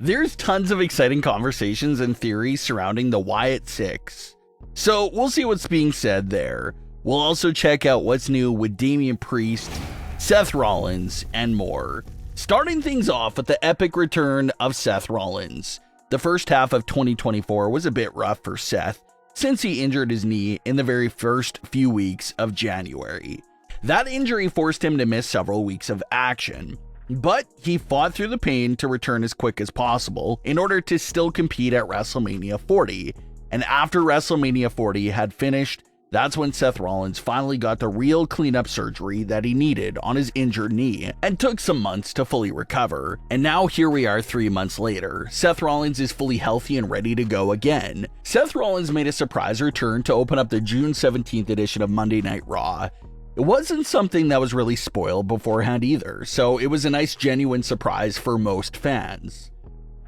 There's tons of exciting conversations and theories surrounding the Wyatt Six, so we'll see what's being said there. We'll also check out what's new with Damian Priest, Seth Rollins, and more. Starting things off with the epic return of Seth Rollins. The first half of 2024 was a bit rough for Seth, since he injured his knee in the very first few weeks of January. That injury forced him to miss several weeks of action. But he fought through the pain to return as quick as possible in order to still compete at WrestleMania 40. And after WrestleMania 40 had finished, that's when Seth Rollins finally got the real cleanup surgery that he needed on his injured knee and took some months to fully recover. And now here we are 3 months later. Seth Rollins is fully healthy and ready to go again. Seth Rollins made a surprise return to open up the June 17th edition of Monday Night Raw. It wasn't something that was really spoiled beforehand either, so it was a nice genuine surprise for most fans.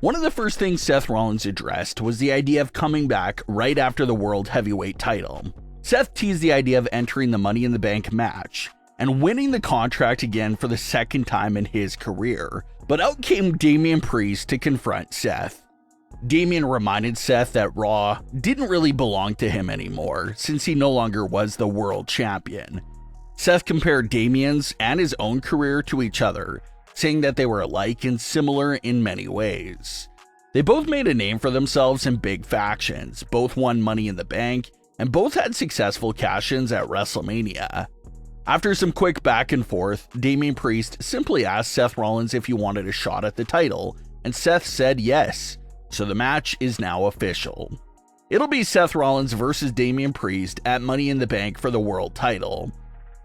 One of the first things Seth Rollins addressed was the idea of coming back right after the World Heavyweight title. Seth teased the idea of entering the Money in the Bank match and winning the contract again for the second time in his career, but out came Damian Pries to confront Seth. Damian reminded Seth that Raw didn't really belong to him anymore, since he no longer was the world champion. Seth compared Damian's and his own career to each other, saying that they were alike and similar in many ways. They both made a name for themselves in big factions, both won Money in the Bank, and both had successful cash-ins at WrestleMania. After some quick back and forth, Damian Priest simply asked Seth Rollins if he wanted a shot at the title, and Seth said yes, so the match is now official. It'll be Seth Rollins versus Damian Priest at Money in the Bank for the world title.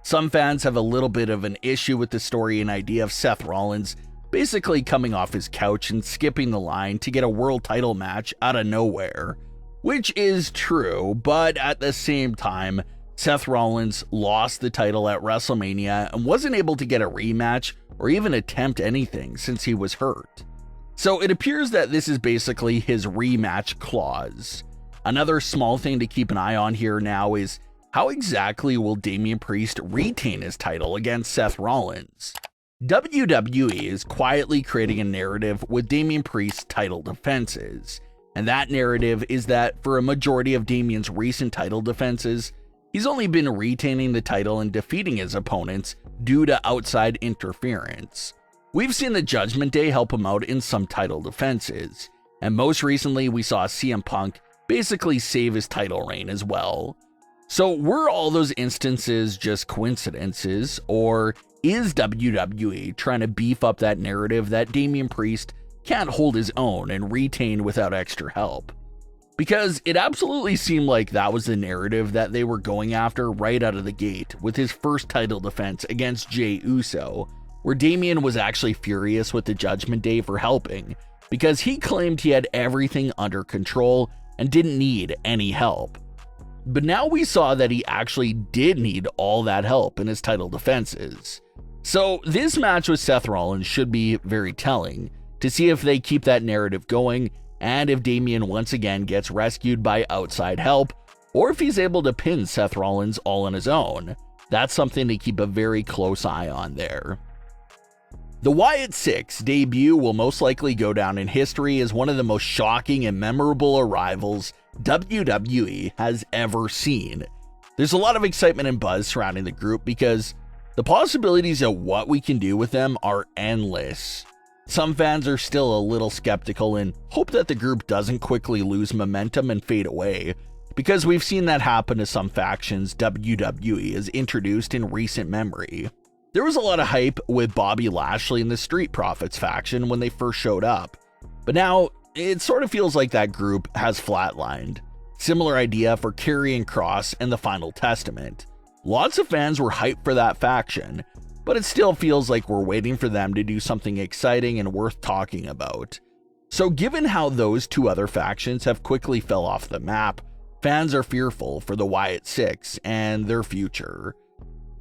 Some fans have a little bit of an issue with the story and idea of Seth Rollins basically coming off his couch and skipping the line to get a world title match out of nowhere, which is true, but at the same time, Seth Rollins lost the title at WrestleMania and wasn't able to get a rematch or even attempt anything since he was hurt. So it appears that this is basically his rematch clause. Another small thing to keep an eye on here now is how exactly will Damian Priest retain his title against Seth Rollins? WWE is quietly creating a narrative with Damian Priest's title defenses, and that narrative is that for a majority of Damian's recent title defenses, he's only been retaining the title and defeating his opponents due to outside interference. We've seen the Judgment Day help him out in some title defenses, and most recently we saw CM Punk basically save his title reign as well. So were all those instances just coincidences, or is WWE trying to beef up that narrative that Damian Priest can't hold his own and retain without extra help? Because it absolutely seemed like that was the narrative that they were going after right out of the gate with his first title defense against Jey Uso, where Damian was actually furious with the Judgment Day for helping, because he claimed he had everything under control and didn't need any help. But now we saw that he actually did need all that help in his title defenses. So this match with Seth Rollins should be very telling to see if they keep that narrative going and if Damian once again gets rescued by outside help, or if he's able to pin Seth Rollins all on his own. That's something to keep a very close eye on there. The Wyatt Six debut will most likely go down in history as one of the most shocking and memorable arrivals WWE has ever seen. There's a lot of excitement and buzz surrounding the group because the possibilities of what we can do with them are endless. Some fans are still a little skeptical and hope that the group doesn't quickly lose momentum and fade away, because we've seen that happen to some factions WWE has introduced in recent memory. There was a lot of hype with Bobby Lashley and the Street Profits faction when they first showed up, but now it sort of feels like that group has flatlined. Similar idea for Karrion Kross and the Final Testament. Lots of fans were hyped for that faction, but it still feels like we're waiting for them to do something exciting and worth talking about. So given how those two other factions have quickly fell off the map, fans are fearful for the Wyatt Six and their future.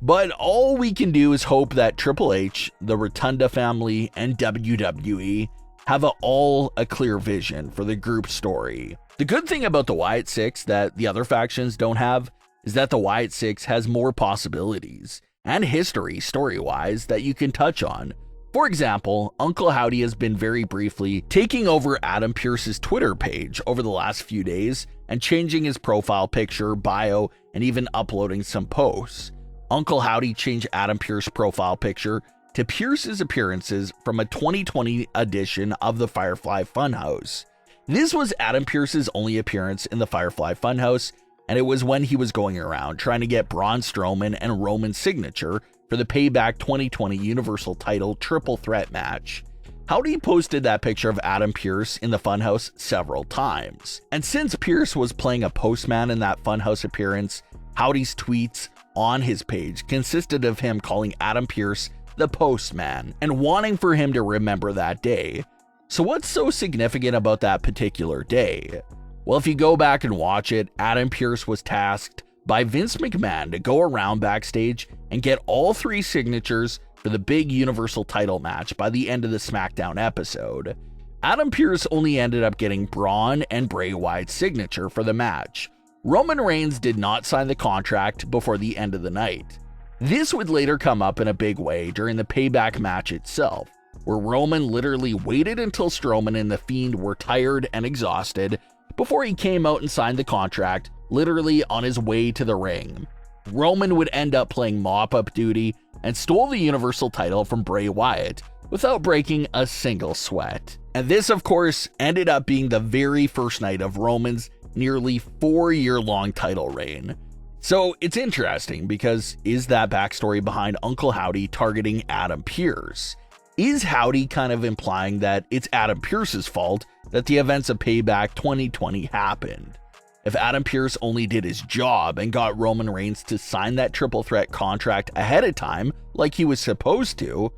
But all we can do is hope that Triple H, the Rotunda family, and WWE have a clear vision for the group story. The good thing about the Wyatt Six that the other factions don't have is that the Wyatt Six has more possibilities and history story-wise that you can touch on. For example, Uncle Howdy has been very briefly taking over Adam Pearce's Twitter page over the last few days and changing his profile picture, bio, and even uploading some posts. Uncle Howdy changed Adam Pearce's profile picture to Pearce's appearances from a 2020 edition of the Firefly Funhouse. This was Adam Pearce's only appearance in the Firefly Funhouse, and it was when he was going around trying to get Braun Strowman and Roman's signature for the Payback 2020 Universal Title Triple Threat match. Howdy posted that picture of Adam Pearce in the Funhouse several times. And since Pearce was playing a postman in that Funhouse appearance, Howdy's tweets on his page consisted of him calling Adam Pearce the postman and wanting for him to remember that day. So what's so significant about that particular day? Well, if you go back and watch it, Adam Pearce was tasked by Vince McMahon to go around backstage and get all 3 signatures for the big Universal title match by the end of the Smackdown episode. Adam Pearce only ended up getting Braun and Bray Wyatt's signature for the match. Roman Reigns did not sign the contract before the end of the night. This would later come up in a big way during the Payback match itself, where Roman literally waited until Strowman and The Fiend were tired and exhausted before he came out and signed the contract, literally on his way to the ring. Roman would end up playing mop-up duty and stole the Universal title from Bray Wyatt without breaking a single sweat. And this, of course, ended up being the very first night of Roman's nearly 4-year-long title reign. So it's interesting because is that backstory behind Uncle Howdy targeting Adam Pearce? Is Howdy kind of implying that it's Adam Pearce's fault that the events of Payback 2020 happened? If Adam Pearce only did his job and got Roman Reigns to sign that triple threat contract ahead of time like he was supposed to,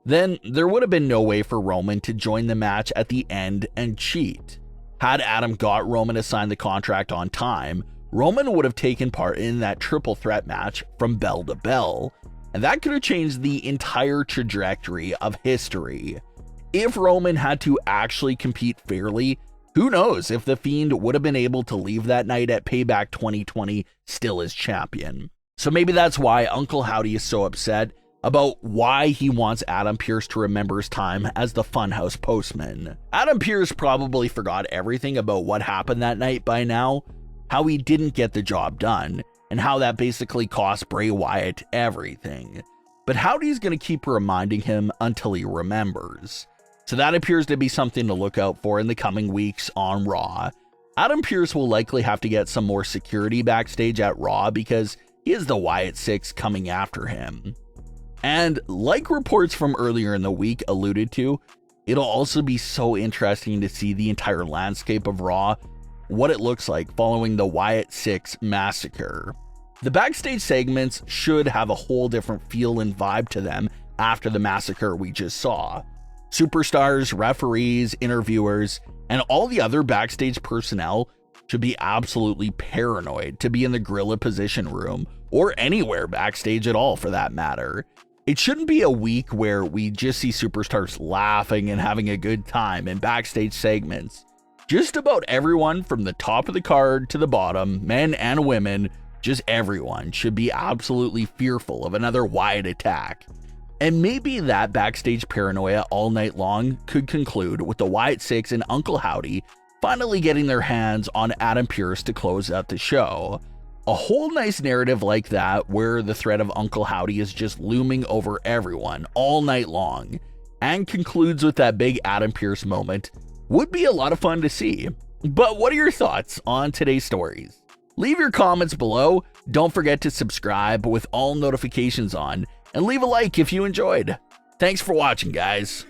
then there would have been no way for Roman to join the match at the end and cheat. Had Adam got Roman to sign the contract on time, Roman would have taken part in that triple threat match from bell to bell, and that could have changed the entire trajectory of history. If Roman had to actually compete fairly, who knows if The Fiend would have been able to leave that night at Payback 2020 still as champion. So maybe that's why Uncle Howdy is so upset about why he wants Adam Pearce to remember his time as the Funhouse postman. Adam Pearce probably forgot everything about what happened that night by now, how he didn't get the job done, and how that basically cost Bray Wyatt everything. But Howdy's going to keep reminding him until he remembers. So that appears to be something to look out for in the coming weeks on Raw. Adam Pearce will likely have to get some more security backstage at Raw because he is the Wyatt Six coming after him. And like reports from earlier in the week alluded to, it'll also be so interesting to see the entire landscape of Raw, what it looks like following the Wyatt Six massacre. The backstage segments should have a whole different feel and vibe to them after the massacre we just saw. Superstars, referees, interviewers, and all the other backstage personnel should be absolutely paranoid to be in the gorilla position room or anywhere backstage at all for that matter. It shouldn't be a week where we just see superstars laughing and having a good time in backstage segments. Just about everyone from the top of the card to the bottom, men and women, just everyone should be absolutely fearful of another Wyatt attack. And maybe that backstage paranoia all night long could conclude with the Wyatt Six and Uncle Howdy finally getting their hands on Adam Pearce to close out the show. A whole nice narrative like that where the threat of Uncle Howdy is just looming over everyone all night long and concludes with that big Adam Pearce moment would be a lot of fun to see. But what are your thoughts on today's stories? Leave your comments below. Don't forget to subscribe with all notifications on and leave a like if you enjoyed. Thanks for watching, guys.